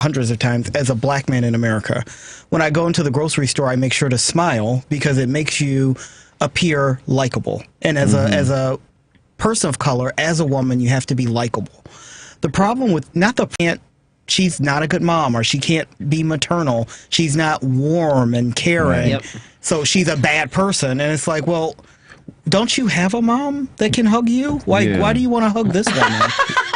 hundreds of times as a black man in America. When I go into the grocery store, I make sure to smile because it makes you appear likable. And as a person of color, as a woman, you have to be likable. The problem with she's not a good mom, or she can't be maternal. She's not warm and caring. Right. Yep. So she's a bad person. And it's like, well, don't you have a mom that can hug you? Why do you want to hug this woman?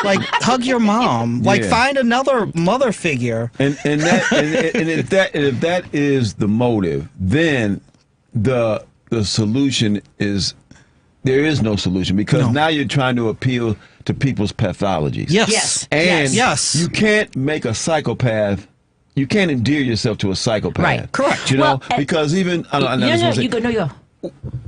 Like, hug your mom. Like, find another mother figure. And if that is the motive, then the solution is there is no solution, because now you're trying to appeal to people's pathologies. Yes. And you can't make a psychopath. You can't endear yourself to a psychopath. Right. Correct. You know, because even you go.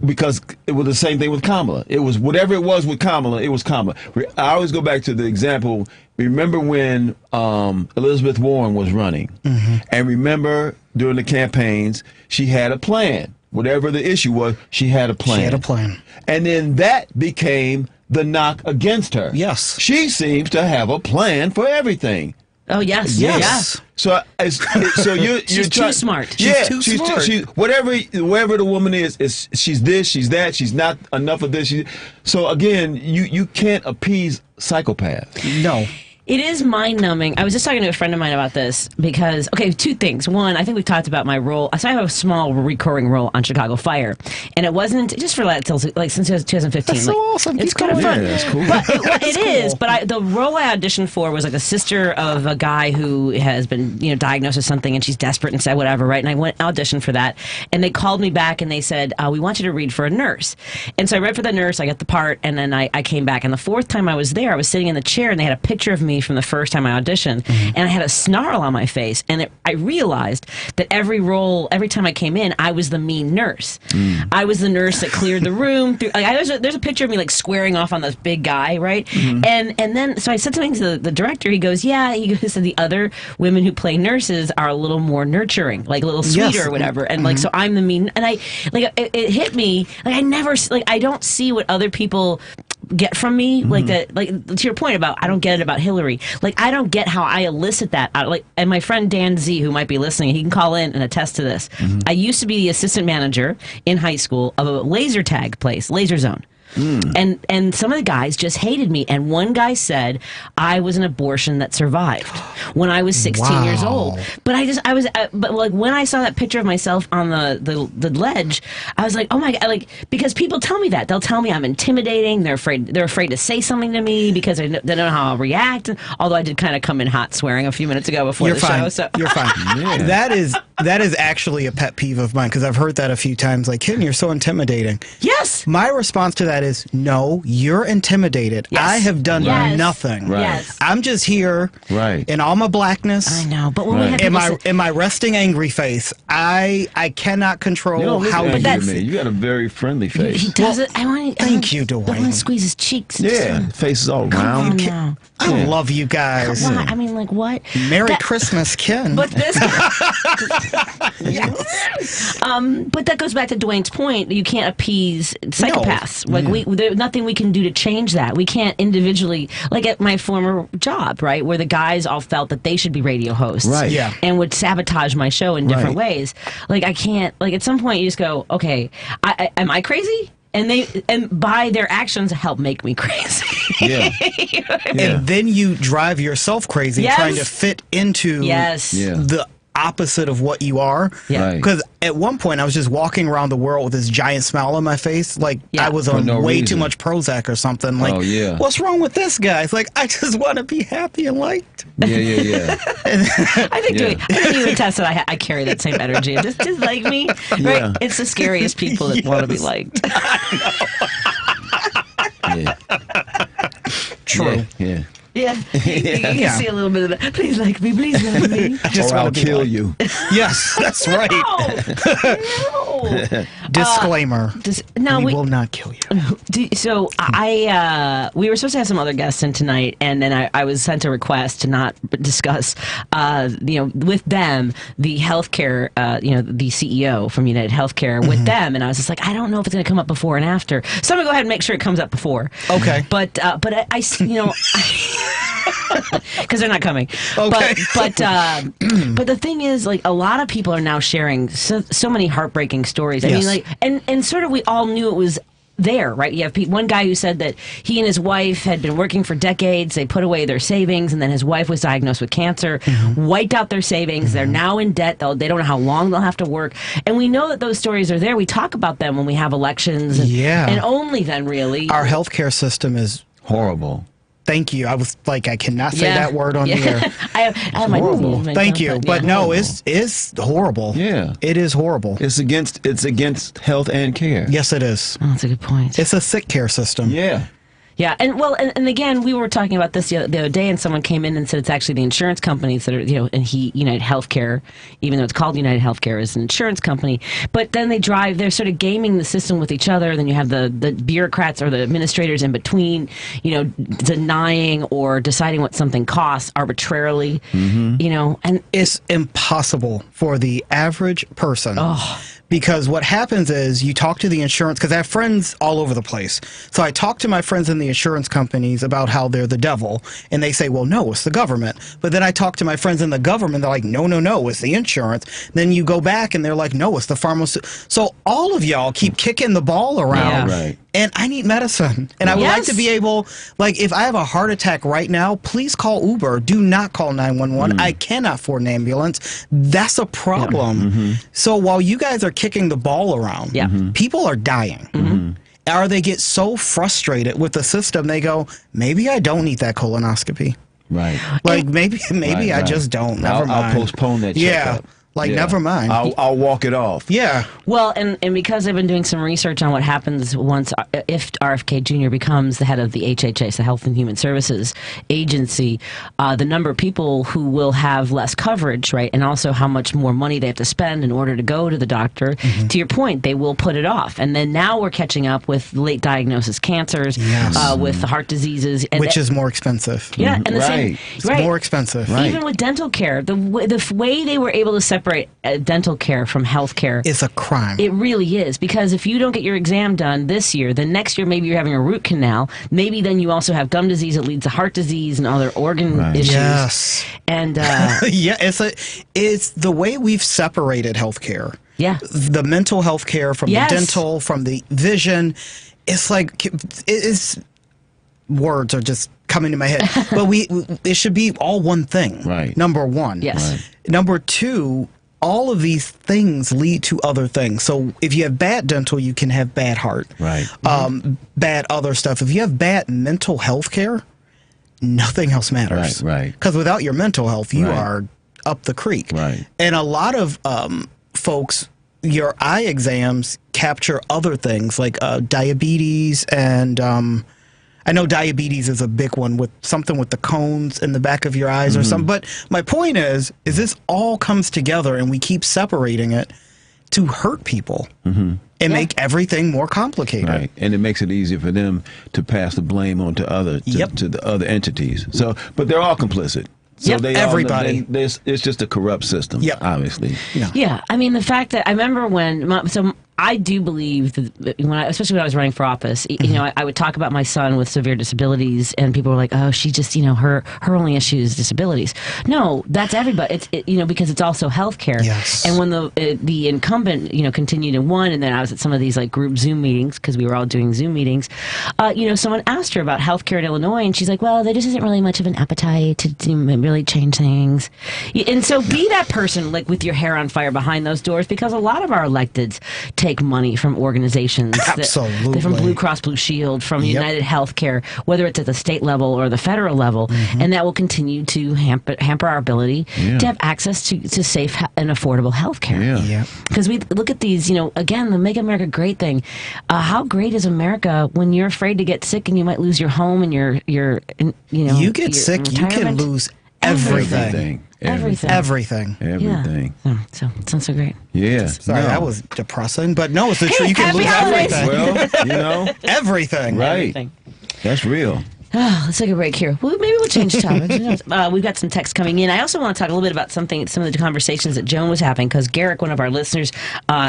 Because it was the same thing with Kamala. It was whatever it was with Kamala, it was Kamala. I always go back to the example. Remember when Elizabeth Warren was running, and remember during the campaigns, she had a plan. Whatever the issue was, she had a plan. She had a plan. And then that became the knock against her. Yes. She seems to have a plan for everything. Oh, yes. Yes. So you're She's too smart. She's too smart. Wherever the woman is she's this, she's that, she's not enough of this. So again, you can't appease psychopaths. No. It is mind-numbing. I was just talking to a friend of mine about this because, two things. One, I think we've talked about my role. So I have a small recurring role on Chicago Fire, and it wasn't just for that since 2015. That's so awesome. It's kind of fun. Yeah, that's cool. But it is. But the role I auditioned for was like the sister of a guy who has been diagnosed with something, and she's desperate and said whatever, right? And I went auditioned for that, and they called me back and they said, we want you to read for a nurse. And so I read for the nurse. I got the part, and then I came back. And the fourth time I was there, I was sitting in the chair, and they had a picture of me from the first time I auditioned, and I had a snarl on my face, and I realized that every time I came in, I was the mean nurse. I was the nurse that cleared the room. There's a picture of me like squaring off on this big guy, right? And then so I said something to the director. He goes, the other women who play nurses are a little more nurturing, like a little sweeter or whatever, and so I'm the mean. And it hit me I don't see what other people get from me, to your point about I don't get it about Hillary. I don't get how I elicit that. And my friend Dan Z, who might be listening, he can call in and attest to this. I used to be the assistant manager in high school of a laser tag place, Laser Zone. And some of the guys just hated me. And one guy said I was an abortion that survived when I was 16 years old. But when I saw that picture of myself on the ledge, I was like, oh my God, because people tell me that. They'll tell me I'm intimidating. They're afraid to say something to me because they don't know how I'll react. Although I did kind of come in hot swearing a few minutes ago before the show. So. You're fine. Yeah. That is actually a pet peeve of mine, because I've heard that a few times. Like, Kim, you're so intimidating. Yes. My response to that is, no, you're intimidated. Yes. I have done nothing. Right. Yes. I'm just here in all my blackness. I know, but when we have in my resting angry face, I cannot control how you look me. You got a very friendly face. He does it. Thank you, Dwayne. I want to squeeze his cheeks. Yeah, face is all round. I love you guys. Why? I mean, what? Merry Christmas, Ken. But this. But that goes back to Dwayne's point. You can't appease psychopaths. There's nothing we can do to change that. We can't individually, like at my former job, right, where the guys all felt that they should be radio hosts, right? Yeah, and would sabotage my show in different ways. I can't. At some point, you just go, okay, am I crazy? And by their actions help make me crazy. Yeah. You know what I mean? And then you drive yourself crazy trying to fit into the opposite of what you are. Yeah. Because at one point I was just walking around the world with this giant smile on my face, I was on way too much Prozac or something. What's wrong with this guy? It's like, I just want to be happy and liked. Yeah. I think you attest that I carry that same energy. Just like me, right? Yeah. It's the scariest people that want to be liked. True. Yeah. Yeah, you can see a little bit of that. Please like me, please love me. Just or I'll kill you. Yes, that's right. No. Disclaimer. No, we will not kill you. So we were supposed to have some other guests in tonight, and then I was sent a request to not discuss, with them the healthcare, the CEO from United Healthcare with them, and I was just like, I don't know if it's going to come up before and after. So I'm gonna go ahead and make sure it comes up before. Okay. But I because they're not coming. Okay. But the thing is, like, a lot of people are now sharing so many heartbreaking stories. I mean, like, and sort of we all knew it was there, right? You have one guy who said that he and his wife had been working for decades. They put away their savings, and then his wife was diagnosed with cancer, wiped out their savings. They're now in debt. They don't know how long they'll have to work. And we know that those stories are there. We talk about them when we have elections. And only then, really. Our healthcare system is horrible. Thank you. I was like, I cannot say that word on the air. I have my movement. Thank you. But no, it's horrible. Yeah. It is horrible. It's against health and care. Yes, it is. Oh, that's a good point. It's a sick care system. Yeah. Yeah, and again, we were talking about this the other day, and someone came in and said it's actually the insurance companies that are, and United Healthcare, even though it's called United Healthcare, is an insurance company. But then they're sort of gaming the system with each other. Then you have the bureaucrats or the administrators in between, denying or deciding what something costs arbitrarily, and it's impossible for the average person. Because what happens is you talk to the insurance, because I have friends all over the place. So I talk to my friends in the insurance companies about how they're the devil. And they say, well, no, it's the government. But then I talk to my friends in the government. They're like, no, it's the insurance. Then you go back and they're like, no, it's the pharmaceutical. So all of y'all keep kicking the ball around. Yeah. Right. And I need medicine. And I would like to be able, like, if I have a heart attack right now, please call Uber. Do not call 911. I cannot afford an ambulance. That's a problem. So while you guys are kicking the ball around, people are dying. Or they get so frustrated with the system, they go, maybe I don't need that colonoscopy. Right. Like, maybe I just don't. Never mind. I'll postpone that checkup. Yeah. Like, never mind. I'll walk it off. Yeah. Well, and because I've been doing some research on what happens if RFK Jr. becomes the head of the HHS, the Health and Human Services Agency, the number of people who will have less coverage, right, and also how much more money they have to spend in order to go to the doctor. To your point, they will put it off. And then now we're catching up with late diagnosis cancers, with the heart diseases. Which is more expensive. Yeah, and the same. It's more expensive. Even with dental care, the way they were able to separate dental care from health care is a crime. It really is, because if you don't get your exam done this year, then next year maybe you're having a root canal. Maybe then you also have gum disease that leads to heart disease and other organ issues. Yes. And it's the way we've separated healthcare. Yeah. The mental health care from the dental, from the vision. It's like words are just coming to my head. But it should be all one thing. Right. Number one. Yes. Right. Number two, all of these things lead to other things. So if you have bad dental, you can have bad heart. Right. Bad other stuff. If you have bad mental health care, nothing else matters. Right. Because without your mental health, you are up the creek. Right. And a lot of folks, your eye exams capture other things like diabetes and I know diabetes is a big one, with something with the cones in the back of your eyes or something. But my point is this all comes together and we keep separating it to hurt people and make everything more complicated. Right. And it makes it easier for them to pass the blame on to the other entities. So, but they're all complicit. So everybody. It's just a corrupt system, obviously. Yeah. I mean, the fact that I remember I do believe that especially when I was running for office, I would talk about my son with severe disabilities, and people were like, "Oh, she just, her only issue is disabilities." No, that's everybody. It's because it's also healthcare. Yes. And when the incumbent, continued and won, and then I was at some of these like group Zoom meetings because we were all doing Zoom meetings. Someone asked her about healthcare in Illinois, and she's like, "Well, there just isn't really much of an appetite to really change things." And so, be that person, like with your hair on fire behind those doors, because a lot of our electeds take money from organizations, from Blue Cross Blue Shield, from United Healthcare, whether it's at the state level or the federal level, and that will continue to hamper our ability to have access to safe and affordable health care. Because we look at these, again, the Make America Great thing. How great is America when you're afraid to get sick and you might lose your home and you get sick, you can lose everything. Everything. Everything. Everything. Yeah. So it sounds so great. Yeah. Sorry, No. that was depressing, but no, it's the truth. You can happy lose holidays. everything. Well, Everything. right. Everything. That's real. Let's take a break here. Well, maybe we'll change topics. We've got some text coming in. I also want to talk a little bit about some of the conversations that Joan was having, because Garrick, one of our listeners,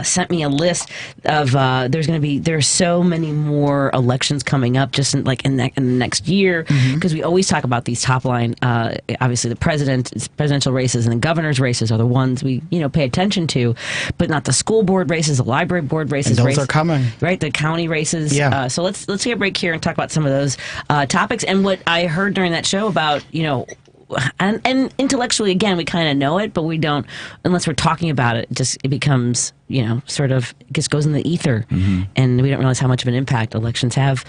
sent me a list of there's so many more elections coming up just in the next year, because we always talk about these top line. Obviously, the presidential races and the governor's races are the ones we pay attention to, but not the school board races, the library board races. And those are coming, right? The county races. Yeah. So let's take a break here and talk about some of those topics. And what I heard during that show about, and intellectually, again, we kind of know it, but we don't, unless we're talking about it, it becomes, sort of, it just goes in the ether. And we don't realize how much of an impact elections have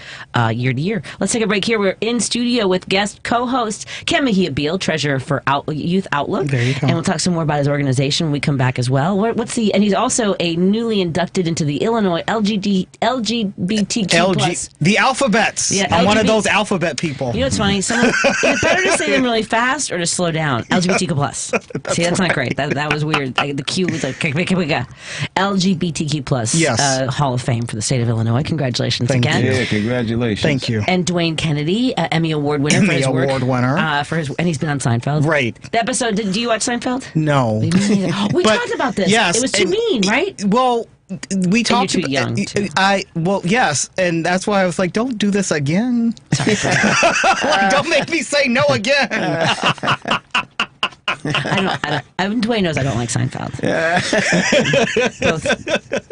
year to year. Let's take a break here. We're in studio with guest co-host Ken Mejia Beal, treasurer for Youth Outlook. There you go. And we'll talk some more about his organization when we come back as well. And he's also a newly inducted into the Illinois LGBTQ+. The alphabets. Yeah, I'm one of those alphabet people. You know what's funny? Is it better to say them really fast or to slow down? LGBTQ+. See, that's not great. That was weird. The Q was like, LGBTQ+. Yes. Hall of Fame for the state of Illinois. Congratulations Thank again. you. Yeah, congratulations. Thank you. And Dwayne Kennedy, Emmy Award winner for his work. Award winner. And he's been on Seinfeld. Right. The episode, do you watch Seinfeld? No. We talked about this. Yes. It was too mean, right? Well, we talked. You're too young, too. Yes, and that's why I was like, don't do this again. Don't make me say no again. Dwayne knows I don't like Seinfeld.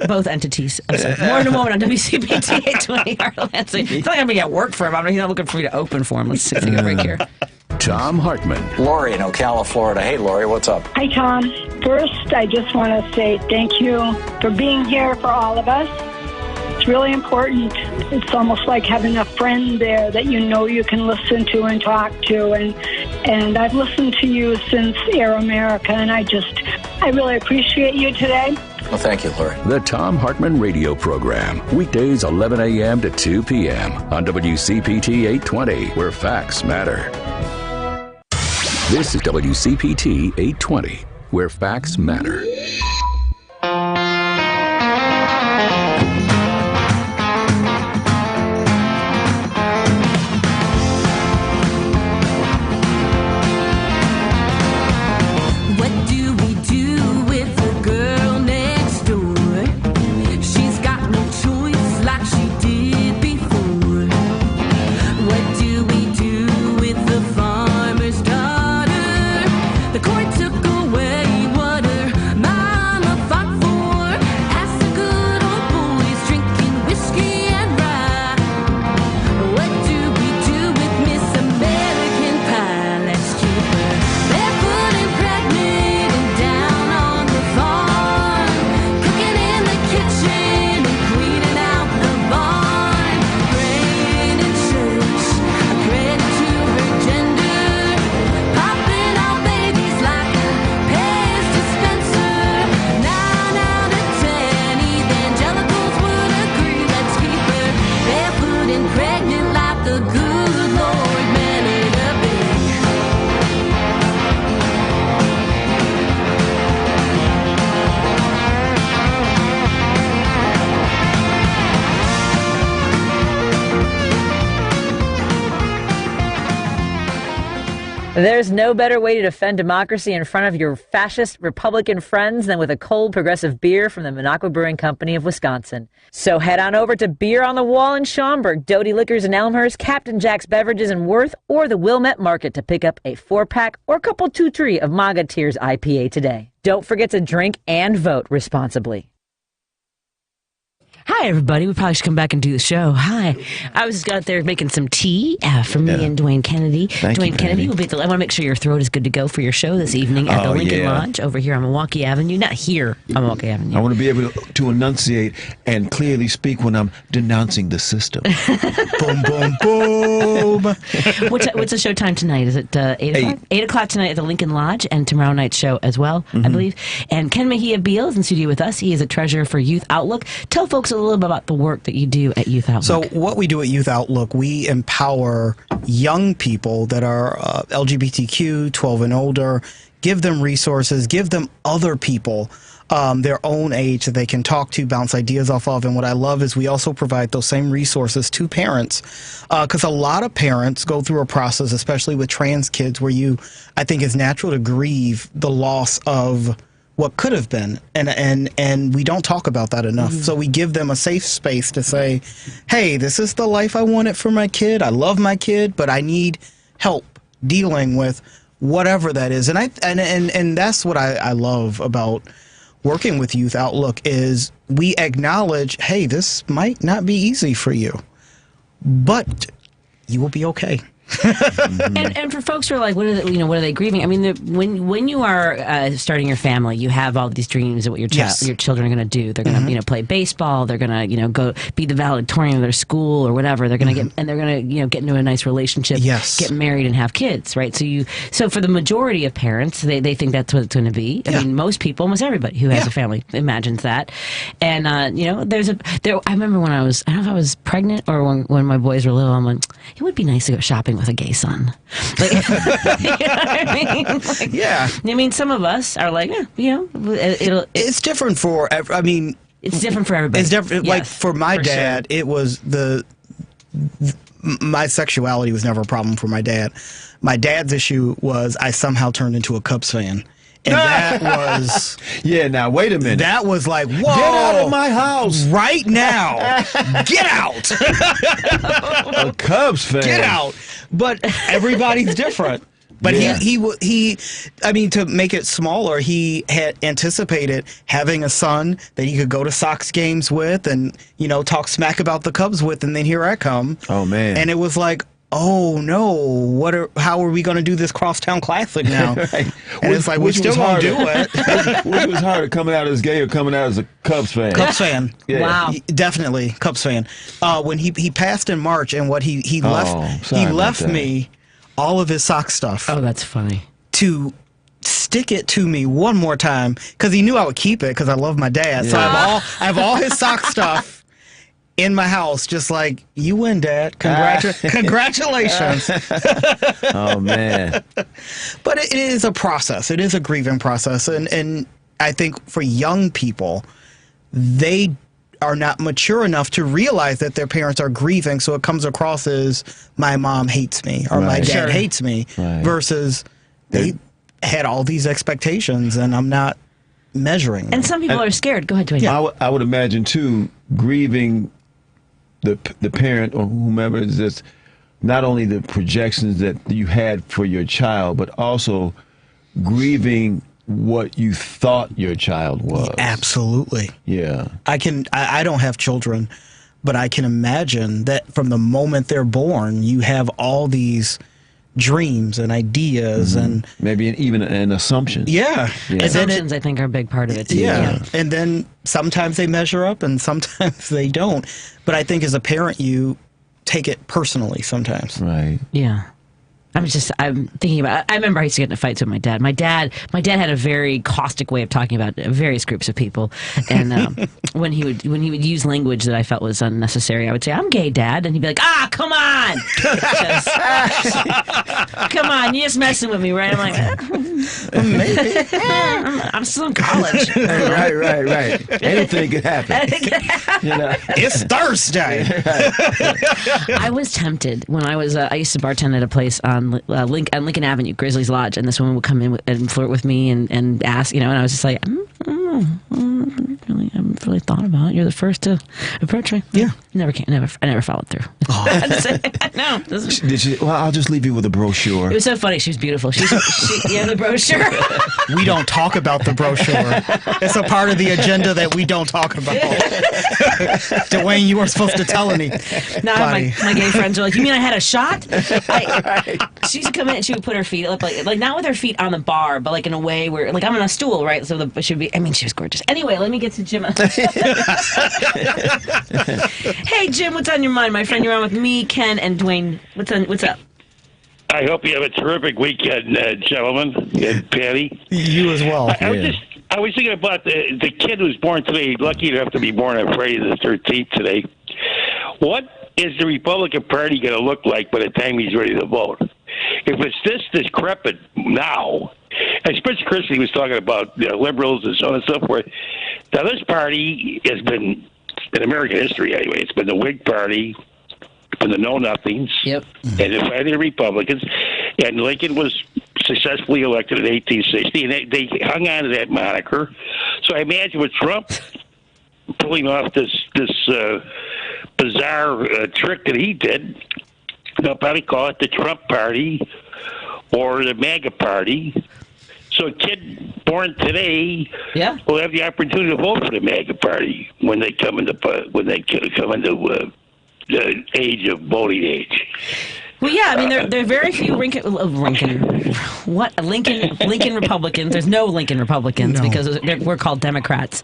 Both entities of Seinfeld. More in a moment on WCPT 820 Heartland. So it's not going to be at work for him. I'm not looking for me to open for him. Let's take a break here. Tom Hartman. Lori in Ocala, Florida. Hey, Lori, what's up? Hi, Tom. First, I just want to say thank you for being here for all of us. It's really important. It's almost like having a friend there that you can listen to and talk to. And I've listened to you since Air America, and I really appreciate you today. Well, thank you, Lori. The Tom Hartman Radio Program. Weekdays 11 a.m. to 2 p.m. on WCPT 820, where facts matter. This is WCPT 820, where facts matter. There's no better way to defend democracy in front of your fascist Republican friends than with a cold progressive beer from the Minocqua Brewing Company of Wisconsin. So head on over to Beer on the Wall in Schaumburg, Doty Liquors in Elmhurst, Captain Jack's Beverages in Worth, or the Wilmette Market to pick up a 4-pack or couple 2-3 of MAGA Tears IPA today. Don't forget to drink and vote responsibly. Hi, everybody. We probably should come back and do the show. Hi. I was just out there making some tea for me and Dwayne Kennedy. Dwayne Kennedy will be I want to make sure your throat is good to go for your show this evening at the Lincoln Lodge over here on Milwaukee Avenue. Not here on Milwaukee Avenue. I want to be able to enunciate and clearly speak when I'm denouncing the system. Boom, boom, boom. What's the show time tonight? Is it 8 o'clock? 8 o'clock tonight at the Lincoln Lodge, and tomorrow night's show as well, I believe. And Ken Mejia Beal is in studio with us. He is a treasurer for Youth Outlook. Tell folks a little bit about the work that you do at Youth Outlook. So what we do at Youth Outlook, we empower young people that are LGBTQ, 12 and older, give them resources, give them other people their own age that they can talk to, bounce ideas off of. And what I love is we also provide those same resources to parents, because a lot of parents go through a process, especially with trans kids, where I think it's natural to grieve the loss of what could have been, and we don't talk about that enough. So we give them a safe space to say, hey, this is the life I wanted for my kid. I love my kid, but I need help dealing with whatever that is. And that's what I love about working with Youth Outlook, is we acknowledge, hey, this might not be easy for you, but you will be okay. And for folks who are like, what are they grieving? I mean, when you are starting your family, you have all these dreams of what your children are going to do. They're going to play baseball. They're going to go be the valedictorian of their school or whatever. They're going to get get into a nice relationship, get married and have kids, right? So for the majority of parents, they think that's what it's going to be. I mean, most people, almost everybody who has a family imagines that. And I remember when I don't know if I was pregnant or when my boys were little, I'm like, it would be nice to go shopping with a gay son. Like, you know what I mean? I mean, some of us are like, it's different for, it's different for everybody. It's different. Like for my dad, it was my sexuality was never a problem for my dad. My dad's issue was I somehow turned into a Cubs fan. And that was... Yeah, now, wait a minute. That was like, whoa. Get out of my house. Right now. Get out. A Cubs fan. Get out. But everybody's different. But he to make it smaller, he had anticipated having a son that he could go to Sox games with and, talk smack about the Cubs with, and then here I come. Oh, man. And it was like, oh no, how are we going to do this crosstown classic now? Right. And it's like, we're still going to do it. Which was harder, coming out as gay or coming out as a Cubs fan? Cubs fan. Yeah. Wow. Definitely Cubs fan. When he passed in March, and what he left me all of his sock stuff. Oh, that's funny. To stick it to me one more time, because he knew I would keep it because I love my dad. Yeah. So I have all his sock stuff in my house, just like, you win, Dad. Congratulations. Oh, man. But it is a process. It is a grieving process. And I think for young people, they are not mature enough to realize that their parents are grieving. So it comes across as, my mom hates me or my dad hates me, versus they had all these expectations and I'm not measuring them. And some people are scared. Go ahead, Dwayne. Yeah. I would imagine, too, grieving the parent or whomever is just not only the projections that you had for your child, but also grieving what you thought your child was. Absolutely. Yeah. I don't have children, but I can imagine that from the moment they're born, you have all these dreams and ideas and maybe even an assumption. Yeah. Assumptions, I think, are a big part of it too. Yeah. And then sometimes they measure up and sometimes they don't. But I think as a parent, you take it personally sometimes. Right. Yeah. I'm thinking about, I remember I used to get into fights with my dad. My dad had a very caustic way of talking about various groups of people. And when he would use language that I felt was unnecessary, I would say, I'm gay, Dad. And he'd be like, come on. Come on, you're just messing with me, right? I'm like, maybe. I'm still in college. Right. Anything could happen. It's Thursday. I was tempted when I used to bartend at a place on Lincoln Avenue, Grizzlies Lodge, and this woman would come in and flirt with me and ask, and I was just like, I haven't really thought about it. You're the first to approach me. Yeah. I never followed through. No. Did she? Well, I'll just leave you with a brochure. It was so funny. She was beautiful. The brochure. We don't talk about the brochure. It's a part of the agenda that we don't talk about. Dwayne, you weren't supposed to tell any. No, my gay friends are like, you mean I had a shot? She used to come in and she would put her feet up, like not with her feet on the bar, but like in a way where, like, I'm on a stool, right? So she would be, she was gorgeous. Anyway, let me get to Jim. Hey, Jim, what's on your mind? My friend, you're on with me, Ken, and Dwayne. What's up? I hope you have a terrific weekend, gentlemen, and Patty. You as well. I was thinking about the kid who's born today, lucky enough to be born on Friday the 13th today. What is the Republican Party going to look like by the time he's ready to vote? If it's this decrepit now, as Prince Christie was talking about liberals and so on and so forth. Now, this party has been, in American history anyway, it's been the Whig Party, for the know-nothings, Yep. and the fighting Republicans. And Lincoln was successfully elected in 1860, and they hung on to that moniker. So I imagine with Trump pulling off this bizarre trick that he did, they'll probably call it the Trump Party or the MAGA Party. So a kid born today will have the opportunity to vote for the MAGA Party when they come into the age of voting age. Well, yeah, I mean, there are very few Lincoln Republicans. There's no Lincoln Republicans because we're called Democrats,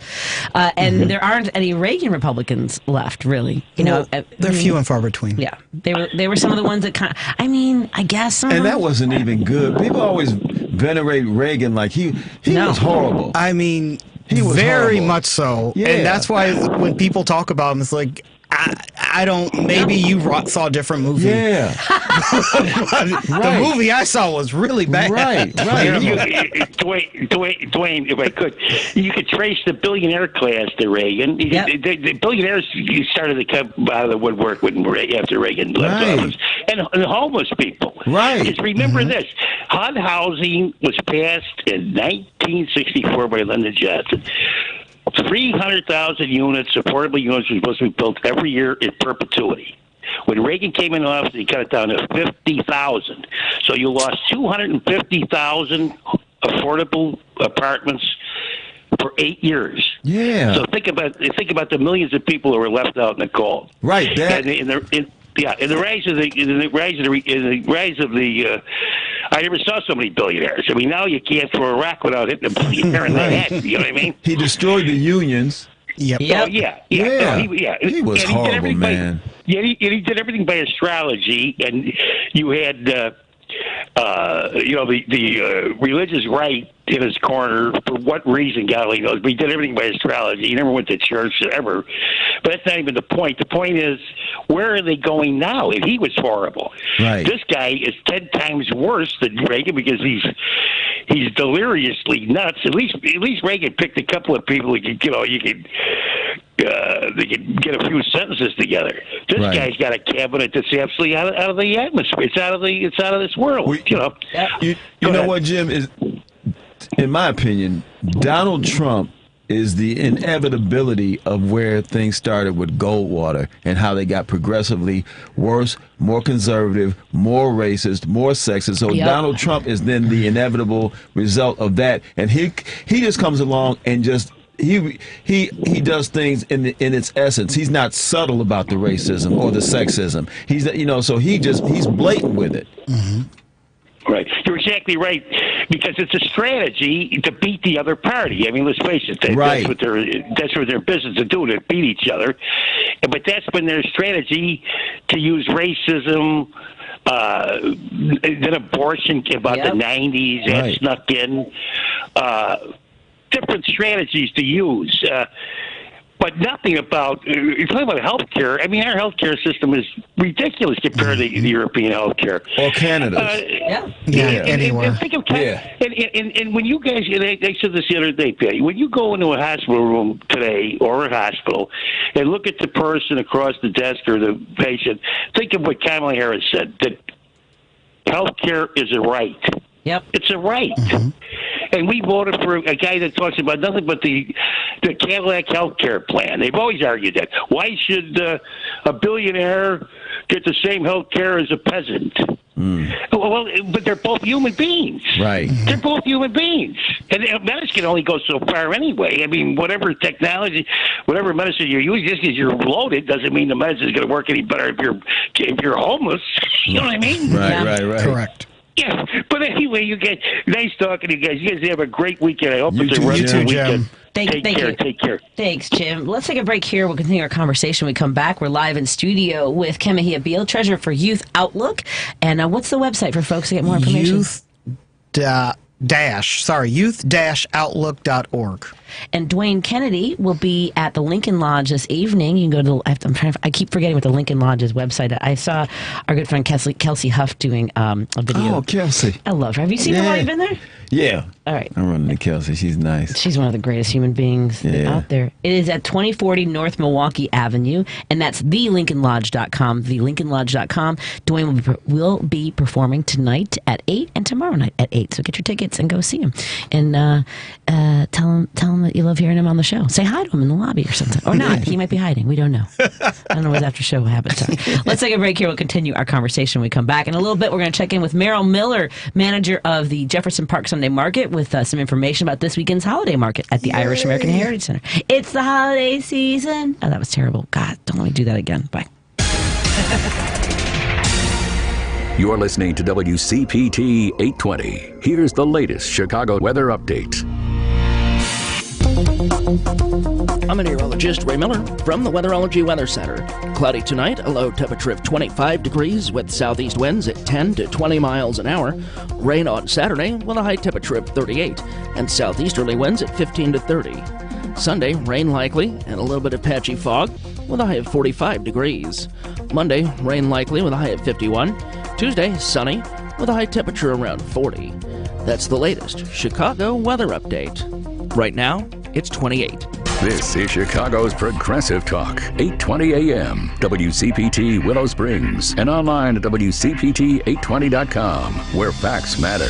and there aren't any Reagan Republicans left, really. They're few and far between. Yeah, they were some of the ones that kind of. I mean, I guess. And that wasn't even good. People always venerate Reagan like he was horrible. I mean, he was very horrible. much so, Yeah. and that's why when people talk about him, it's like. I don't. Maybe you saw a different movie. Yeah. The movie I saw was really bad. Right. Dwayne, if I could, you could trace the billionaire class to Reagan. The billionaires started to come out of the woodwork after Reagan left office, and the homeless people. Right. Because remember this: HUD housing was passed in 1964 by Lyndon Johnson. 300,000 units, affordable units, were supposed to be built every year in perpetuity. When Reagan came in office, he cut it down to 50,000. So you lost 250,000 affordable apartments for 8 years. Yeah. So think about the millions of people who were left out in the cold. Right. And the rise of the. I never saw so many billionaires. I mean, now you can't throw a rock without hitting a billionaire in the head. You know what I mean? He destroyed the unions. Yep. Oh, yeah. He was horrible, man. He did everything by astrology, and you had, the religious right in his corner. For what reason, God only knows. But he did everything by astrology. He never went to church ever. But that's not even the point. The point is, where are they going now? And he was horrible. Right. This guy is 10 times worse than Reagan because he's deliriously nuts. At least Reagan picked a couple of people who could, they could get a few sentences together. This guy's got a cabinet that's absolutely out of the atmosphere. It's out of this world. You know what, Jim, is, in my opinion, Donald Trump is the inevitability of where things started with Goldwater and how they got progressively worse, more conservative, more racist, more sexist. So Donald Trump is then the inevitable result of that, and he just comes along and just. He does things in its essence. He's not subtle about the racism or the sexism. He's he's blatant with it. Mm-hmm. Right. You're exactly right, because it's a strategy to beat the other party. I mean, let's face it. That's what their business is doing, to beat each other. But that's been their strategy, to use racism, then abortion about the 90s, that snuck in. Different strategies to use. But nothing about, you're talking about health care. I mean, our health care system is ridiculous compared to the European health care. Or Canada's. Anywhere. And think of and when you guys, they said this the other day, Patty, when you go into a hospital room today or a hospital and look at the person across the desk or the patient, think of what Kamala Harris said, that health care is a right. Yep. It's a right. Mm-hmm. And we voted for a guy that talks about nothing but the Cadillac health care plan. They've always argued that. Why should a billionaire get the same health care as a peasant? Well, but they're both human beings. Right. They're both human beings. And medicine can only go so far anyway. I mean, whatever technology, whatever medicine you're using, just because you're loaded doesn't mean the medicine is going to work any better if you're homeless. You know what I mean? Right. Correct. Yeah, but anyway, you guys, nice talking to you guys. You guys have a great weekend. I hope it's a You too, weekend. Thank you. Take care. Thanks, Jim. Let's take a break here. We'll continue our conversation when we come back. We're live in studio with Mejia Beal, Treasurer for Youth Outlook. And what's the website for folks to get more information? Youth-outlook.org. And Dwayne Kennedy will be at the Lincoln Lodge this evening. You can go to I keep forgetting what the Lincoln Lodge's website. I saw our good friend Kelsey Huff doing a video. Oh, Kelsey. I love her. Have you seen her while you've been there? Yeah. All right. I'm running to Kelsey. She's nice. She's one of the greatest human beings out there. It is at 2040 North Milwaukee Avenue, and that's thelincolnlodge.com, thelincolnlodge.com. Dwayne will be performing tonight at 8 and tomorrow night at 8. So get your tickets and go see him. And tell him that you love hearing him on the show. Say hi to him in the lobby or something. Or not. He might be hiding. We don't know. I don't know what after show happens. Let's take a break here. We'll continue our conversation when we come back. In a little bit, we're going to check in with Merrill Miller, manager of the Jefferson Park Sunday Market, with some information about this weekend's holiday market at the Irish American Heritage Center. It's the holiday season. Oh, that was terrible. God, don't let me do that again. Bye. You're listening to WCPT 820. Here's the latest Chicago weather update. I'm meteorologist Ray Miller from the Weatherology Weather Center. Cloudy tonight, a low temperature of 25 degrees with southeast winds at 10 to 20 miles an hour. Rain on Saturday with a high temperature of 38 and southeasterly winds at 15 to 30. Sunday, rain likely and a little bit of patchy fog with a high of 45 degrees. Monday, rain likely with a high of 51. Tuesday, sunny with a high temperature around 40. That's the latest Chicago weather update. Right now, it's 28. This is Chicago's Progressive Talk, 820 AM, WCPT Willow Springs, and online at WCPT820.com, where facts matter.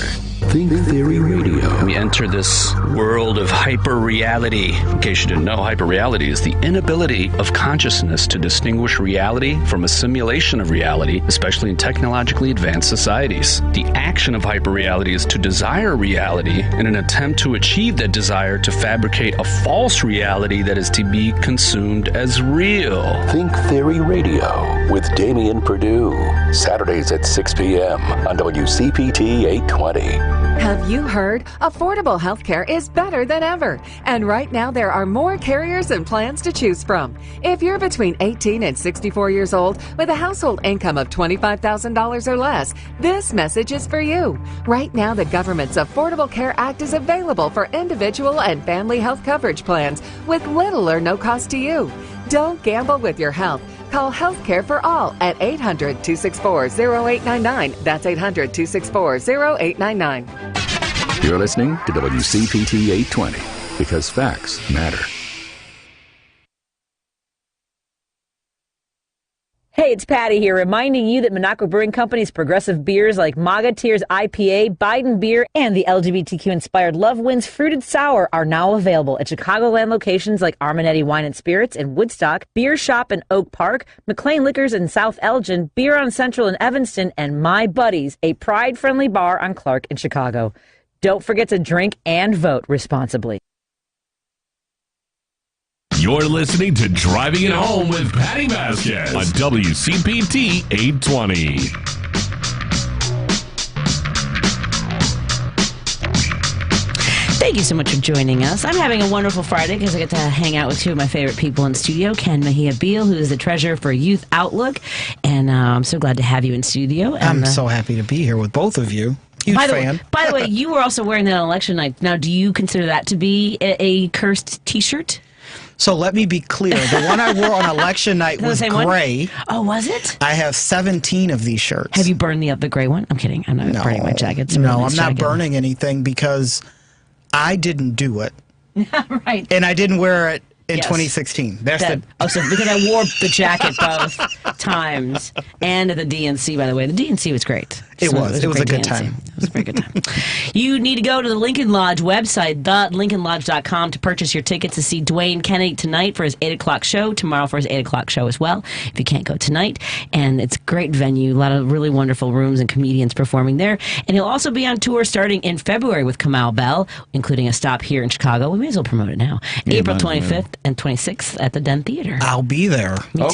Think Theory Radio. We enter this world of hyper-reality. In case you didn't know, hyper-reality is the inability of consciousness to distinguish reality from a simulation of reality, especially in technologically advanced societies. The action of hyper-reality is to desire reality in an attempt to achieve that desire to fabricate a false reality that is to be consumed as real. Think Theory Radio with Damian Perdue. Saturdays at 6 p.m. on WCPT 820. Have you heard? Affordable healthcare is better than ever. And right now there are more carriers and plans to choose from. If you're between 18 and 64 years old with a household income of $25,000 or less, this message is for you. Right now the government's Affordable Care Act is available for individual and family health coverage plans with little or no cost to you. Don't gamble with your health. Call Healthcare for All at 800-264-0899. That's 800-264-0899. You're listening to WCPT 820 because facts matter. Hey, it's Patty here, reminding you that Monaco Brewing Company's progressive beers like Maga Tears IPA, Biden Beer, and the LGBTQ-inspired Love Wins Fruited Sour are now available at Chicagoland locations like Armanetti Wine and Spirits in Woodstock, Beer Shop in Oak Park, McLean Liquors in South Elgin, Beer on Central in Evanston, and My Buddies, a pride-friendly bar on Clark in Chicago. Don't forget to drink and vote responsibly. You're listening to Driving It Home with Patti Vasquez on WCPT 820. Thank you so much for joining us. I'm having a wonderful Friday because I get to hang out with two of my favorite people in studio, Ken Mejia Beal, who is the treasurer for Youth Outlook, and I'm so glad to have you in studio. I'm so happy to be here with both of you. Huge fan. By the way, you were also wearing that on election night. Now, do you consider that to be a cursed T-shirt? So let me be clear. The one I wore on election night was gray. Oh, was it? I have 17 of these shirts. Have you burned the gray one? I'm kidding. I'm not burning my jacket. No, I'm not burning anything because I didn't do it. Right. And I didn't wear it in 2016. So because I wore the jacket both times and at the DNC, by the way. The DNC was great. It was a good time. It was a very good time. You need to go to the Lincoln Lodge website, thelincolnlodge.com, to purchase your tickets to see Dwayne Kennedy tonight for his 8 o'clock show, tomorrow for his 8 o'clock show as well, if you can't go tonight. And it's a great venue, a lot of really wonderful rooms and comedians performing there. And he'll also be on tour starting in February with Kamau Bell, including a stop here in Chicago. We may as well promote it now. Yeah, April 25th and 26th at the Den Theater. I'll be there. Me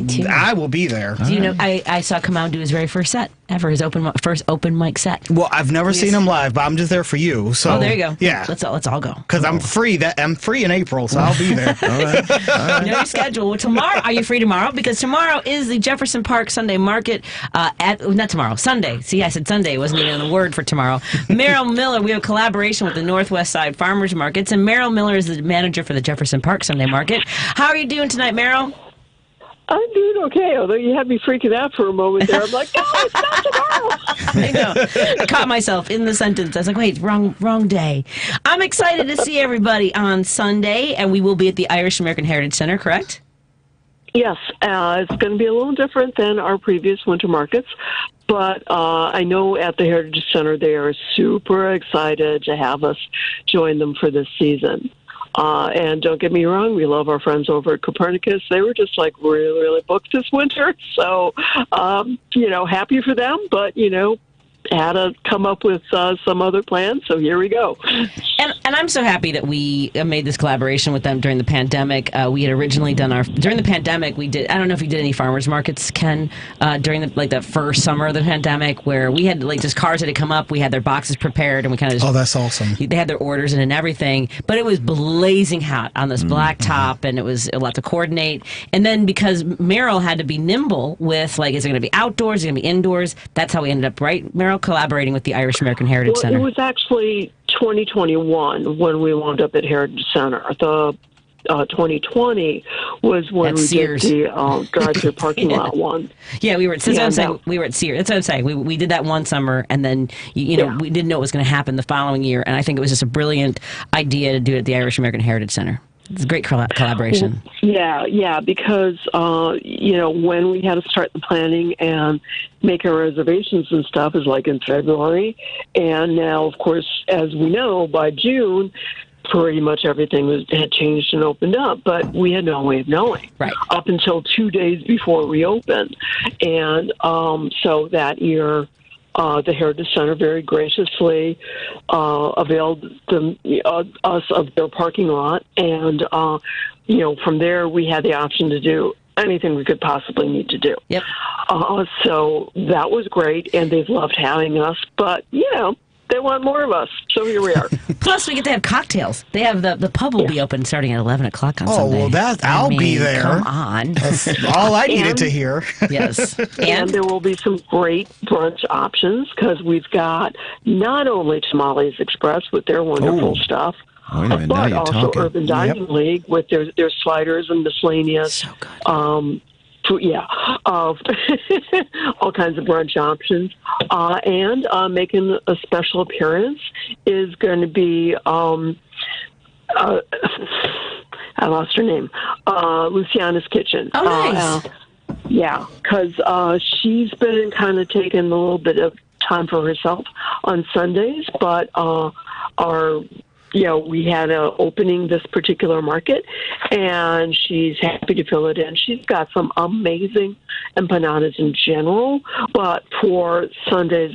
too. I will be there. Do you know, I saw Kamau do his very first set. ever, his first open mic set. Well, I've never seen him live, but I'm just there for you. So there you go. Yeah, let's all go. Because I'm free. I'm free in April, so I'll be there. All right. You know your schedule. Well, tomorrow, are you free tomorrow? Because tomorrow is the Jefferson Park Sunday Market. Not tomorrow, Sunday. See, I said Sunday. It wasn't even the word for tomorrow. Meryl Miller. We have a collaboration with the Northwest Side Farmers Markets, and Meryl Miller is the manager for the Jefferson Park Sunday Market. How are you doing tonight, Meryl? I'm doing okay, although you had me freaking out for a moment there. I'm like, no, it's not tomorrow. I know. I caught myself in the sentence. I was like, wait, wrong day. I'm excited to see everybody on Sunday, and we will be at the Irish American Heritage Center, correct? Yes, it's going to be a little different than our previous winter markets, but I know at the Heritage Center they are super excited to have us join them for this season. And don't get me wrong, we love our friends over at Copernicus. They were just like really, really booked this winter. So, happy for them, but, had to come up with some other plans. So here we go. And I'm so happy that we made this collaboration with them during the pandemic. We had originally done during the pandemic, we did, I don't know if you did any farmers markets, Ken, during the first summer of the pandemic, where we had just cars that had come up, we had their boxes prepared, and we kind of Oh, that's awesome. They had their orders in and everything, but it was blazing hot on this black top, and it was a lot to coordinate. And then because Meryl had to be nimble with, is it going to be outdoors, is it going to be indoors? That's how we ended up, right, Meryl, collaborating with the Irish American Heritage Center. It was actually 2021 when we wound up at Heritage Center. The 2020 was when we Sears. did the drive-through parking lot one. Yeah, we were at Sears. We were at Sears. That's what I'm saying. We did that one summer, and then we didn't know what was going to happen the following year. And I think it was just a brilliant idea to do it at the Irish American Heritage Center. It's a great collaboration. Yeah, because, when we had to start the planning and make our reservations and stuff is in February. And now, of course, as we know, by June, pretty much everything had changed and opened up, but we had no way of knowing up until 2 days before we opened. And so that year, the Heritage Center very graciously availed us of their parking lot. And, from there, we had the option to do anything we could possibly need to do. Yep. So that was great, and they've loved having us. But, they want more of us, so here we are. Plus, we get to have cocktails. They have the pub will be open starting at 11 o'clock on Sunday. Oh, well, I'll be there. Come on. That's all I needed to hear. Yes. And there will be some great brunch options because we've got not only Tamales Express with their wonderful stuff, Wait a minute, but also Urban Dining League with their sliders and miscellaneous. So good. All kinds of brunch options. And making a special appearance is going to be, I lost her name, Luciana's Kitchen. Oh, nice. Because she's been kind of taking a little bit of time for herself on Sundays, but we had an opening this particular market, and she's happy to fill it in. She's got some amazing empanadas in general, but for Sundays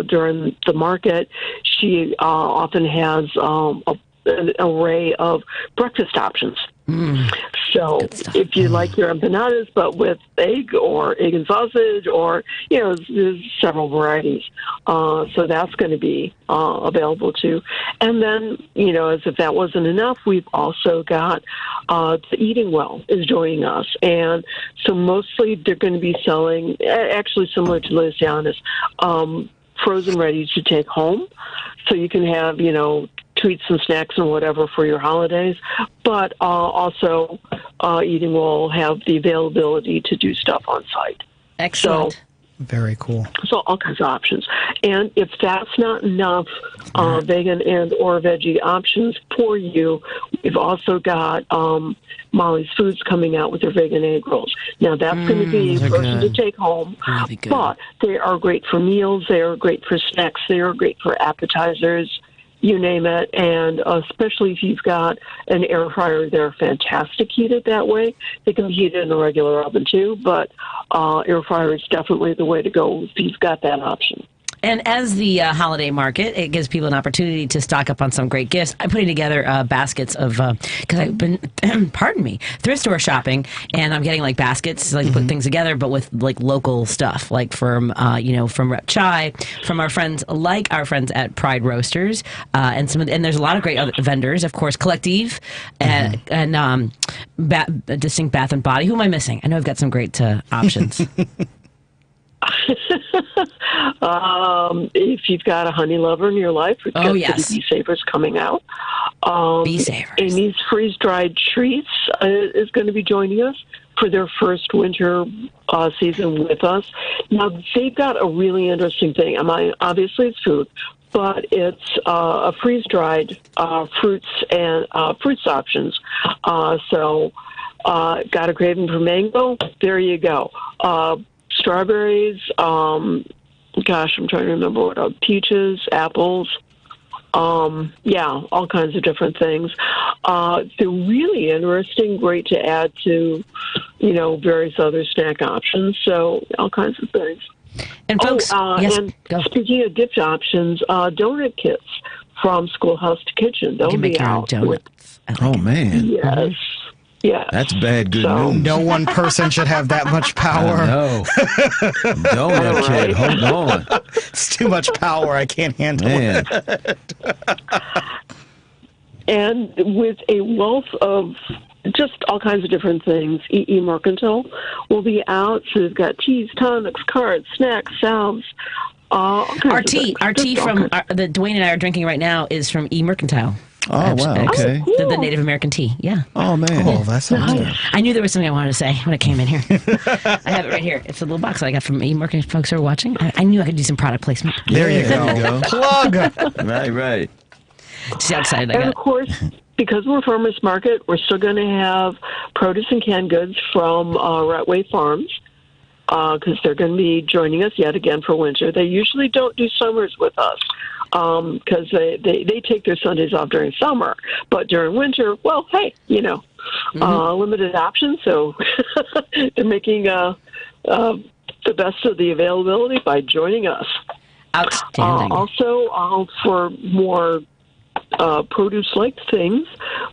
during the market, she often has an array of breakfast options. So if you like your empanadas, but with egg or egg and sausage, or, there's several varieties. So that's going to be available too. And then, as if that wasn't enough, we've also got the Eating Well is joining us. And so mostly they're going to be selling, actually similar to Luciana's, frozen ready to take home. So you can have, treats and snacks and whatever for your holidays, but also Eating will have the availability to do stuff on site. Excellent. So, very cool. So all kinds of options. And if that's not enough vegan and or veggie options for you, we've also got Molly's Foods coming out with their vegan egg rolls. Now that's going to be a person to take home, but they are great for meals. They are great for snacks. They are great for appetizers. You name it, and especially if you've got an air fryer, they're fantastic heated that way. They can be heated in a regular oven too, but air fryer is definitely the way to go if you've got that option. And as the holiday market, it gives people an opportunity to stock up on some great gifts. I'm putting together baskets of, because I've been, pardon me, thrift store shopping, and I'm getting like baskets, like put things together, but with like local stuff, like from, from Rep Chai, from our friends at Pride Roasters, and there's a lot of great other vendors, of course, Collective, and Distinct Bath and Body. Who am I missing? I know I've got some great options. If you've got a honey lover in your life, we've got the Bee Savers coming out. Bee Savers. Amy's Freeze Dried Treats is going to be joining us for their first winter season with us. Now, they've got a really interesting thing. Obviously, it's food, but it's a freeze-dried fruits and fruits options. So, got a craving for mango? There you go. Strawberries, I'm trying to remember what, peaches, apples, all kinds of different things. They're really interesting, great to add to, various other snack options. So all kinds of things. And folks, speaking of gift options, donut kits from Schoolhouse to Kitchen. They'll be out. Donuts. Man. Yes. Yeah. That's bad good news. No one person should have that much power. No. Donut kid, hold on. It's too much power. I can't handle it. And with a wealth of just all kinds of different things, EE Mercantile will be out. So they've got teas, tonics, cards, snacks, salves. Our tea from that Dwayne and I are drinking right now is from E Mercantile. Oh, wow. Okay. The Native American tea. Yeah. Oh, man. Oh, that sounds good. I knew there was something I wanted to say when I came in here. I have it right here. It's a little box that I got from E Mercantile folks who are watching. I knew I could do some product placement. There you go. Plug. Right. See how excited I got. And, of course, because we're a farmers market, we're still going to have produce and canned goods from Ratway Farms. Because they're going to be joining us yet again for winter. They usually don't do summers with us because they take their Sundays off during summer. But during winter, well, hey, limited options. So they're making the best of the availability by joining us. Outstanding. Also, for more produce-like things,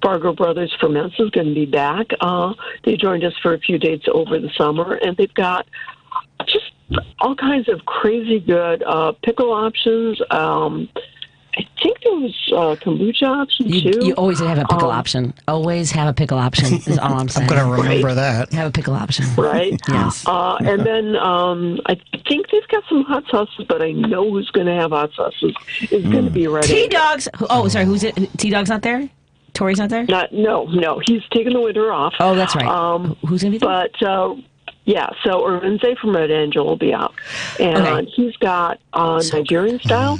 Fargo Brothers Ferments is going to be back. They joined us for a few dates over the summer, and they've got just all kinds of crazy good pickle options. I think there was kombucha option, too. You always have a pickle option. Always have a pickle option is all I'm saying. I'm going to remember that. Have a pickle option. Right? Yes. And then I think they've got some hot sauces, but I know who's going to have hot sauces is going to be ready. T-Dogs. Oh, sorry. Who's it? T-Dog's not there? Tori's not there? No. He's taking the winter off. Oh, that's right. Who's going to be there? But, so Urbanze from Red Angel will be out. And he's got Nigerian style.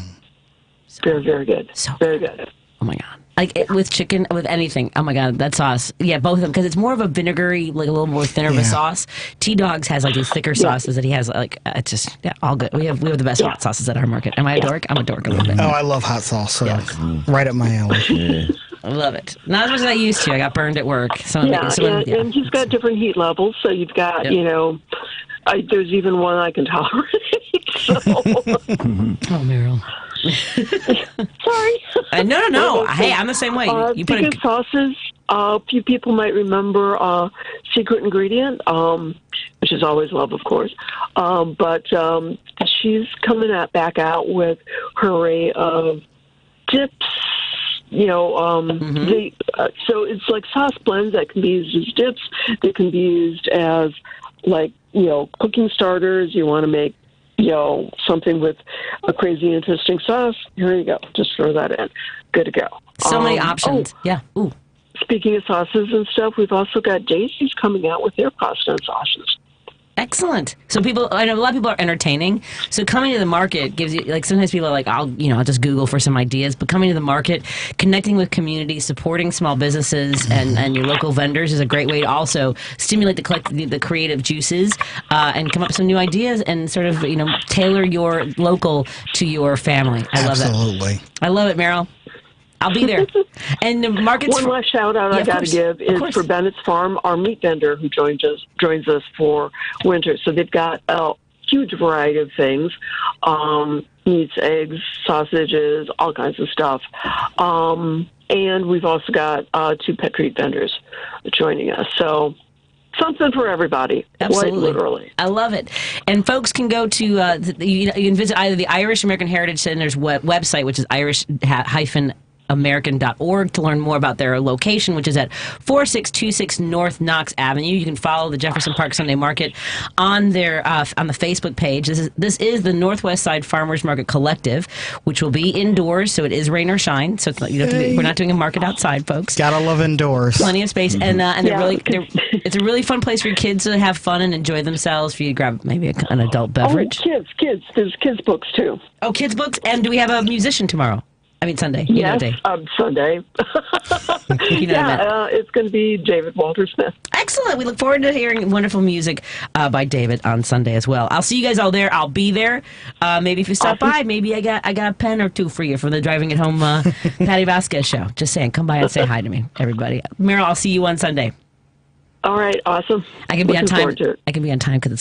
Very, very good. Very good. Oh, my God. Like with chicken, with anything. Oh, my God. That sauce. Yeah, both of them. Because it's more of a vinegary, like a little more thinner of a sauce. T-Dog's has like these thicker sauces that he has. Like, it's just, all good. We have the best hot sauces at our market. Am I a dork? I'm a dork a little bit. Oh, I love hot sauce. So right up my alley. Yeah. I love it. Not as much as I used to. I got burned at work. And he's got different heat levels. So you've got, there's even one I can tolerate. So. Oh, Meryl. Sorry. No. Hey, I'm the same way. You put in sauces. A few people might remember Secret Ingredient, which is always love, of course. But she's coming back out with her array of dips. So it's like sauce blends that can be used as dips. They can be used as cooking starters. You want to make something with a crazy interesting sauce. Here you go. Just throw that in. Good to go. So many options. Yeah. Ooh. Speaking of sauces and stuff, we've also got Daisy coming out with their pasta and sauces. Excellent. So I know a lot of people are entertaining. So coming to the market gives you, sometimes people are like, I'll just Google for some ideas. But coming to the market, connecting with communities, supporting small businesses and your local vendors is a great way to also stimulate the creative juices and come up with some new ideas and sort of, tailor your local to your family. I love that. Absolutely. I love it, Meryl. I'll be there. And the market's... One last shout-out I got to give is for Bennett's Farm, our meat vendor who joins us for winter. So they've got huge variety of things. Meats, eggs, sausages, all kinds of stuff. And we've also got 2 pet treat vendors joining us. So something for everybody. Absolutely. Quite literally. I love it. And folks can go to, you can visit either the Irish American Heritage Center's website, which is irish-american.org, to learn more about their location, which is at 4626 North Knox Avenue. You can follow the Jefferson Park Sunday Market on their on the Facebook page. This is the Northwest Side Farmers Market Collective, which will be indoors, so it is rain or shine. So it's not, we're not doing a market outside, folks. Gotta love indoors. Plenty of space, and it's a really fun place for your kids to have fun and enjoy themselves. For you to grab maybe an adult beverage. Oh, kids. There's kids books too. Oh, kids books, and do we have a musician tomorrow? I mean, Sunday. Yes, Sunday. It's going to be David Walter Smith. Excellent. We look forward to hearing wonderful music by David on Sunday as well. I'll see you guys all there. I'll be there. Maybe if you stop by, maybe I got a pen or two for you from the Driving It Home Patti Vasquez show. Just saying, come by and say hi to me, everybody. Meryl, I'll see you on Sunday. All right, awesome. I can be on time. I can be on time because it's